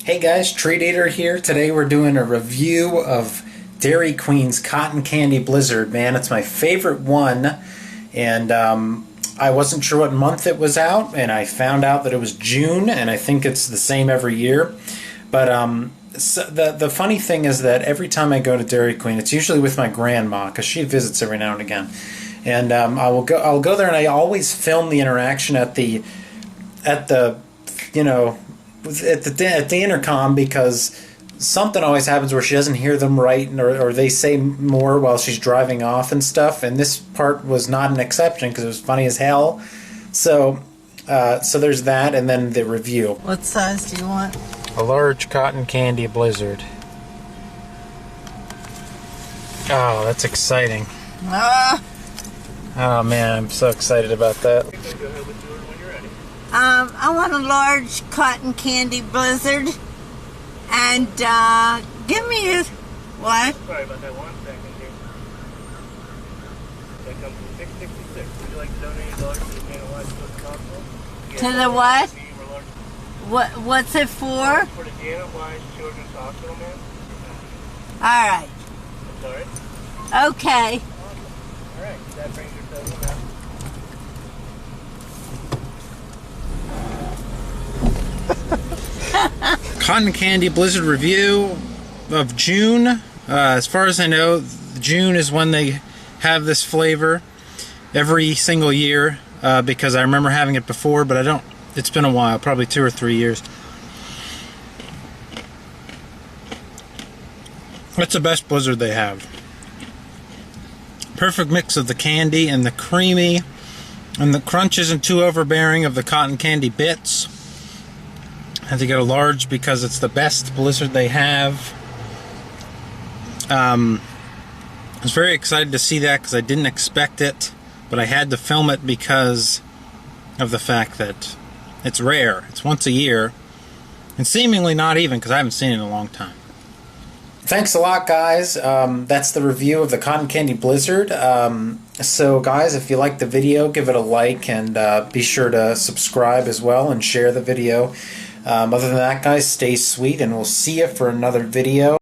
Hey guys, Treat Eater here. Today we're doing a review of Dairy Queen's Cotton Candy Blizzard. Man, it's my favorite one, and I wasn't sure what month it was out, and I found out that it was June, and I think it's the same every year. But so the funny thing is that every time I go to Dairy Queen, it's usually with my grandma, because she visits every now and again. And I'll go there, and I always film the interaction at the intercom, because something always happens where she doesn't hear them right, or they say more while she's driving off and stuff. And this part was not an exception because it was funny as hell. So there's that, and then the review. What size do you want? A large cotton candy blizzard. Oh, that's exciting. Oh man, I'm so excited about that. I want a large cotton candy blizzard, and give me a what? Sorry about that, 1 second here. That comes from $6.66. Would you like to donate $1 to the Dana White Hospital? To the what? What's it for? For the Dana White Children's Hospital, man. All right. Sorry. Okay. All right. That brings your total now. Cotton Candy Blizzard review of June. As far as I know, June is when they have this flavor every single year, because I remember having it before, but I don't. It's been a while, probably 2 or 3 years. It's the best Blizzard they have. Perfect mix of the candy and the creamy, and the crunch isn't too overbearing of the cotton candy bits. I had to get a large because it's the best Blizzard they have. I was very excited to see that because I didn't expect it, but I had to film it because of the fact that it's rare. It's once a year, and seemingly not even, because I haven't seen it in a long time. Thanks a lot, guys. That's the review of the Cotton Candy Blizzard. So guys, if you like the video, give it a like, and be sure to subscribe as well and share the video. Other than that, guys, stay sweet, and we'll see you for another video.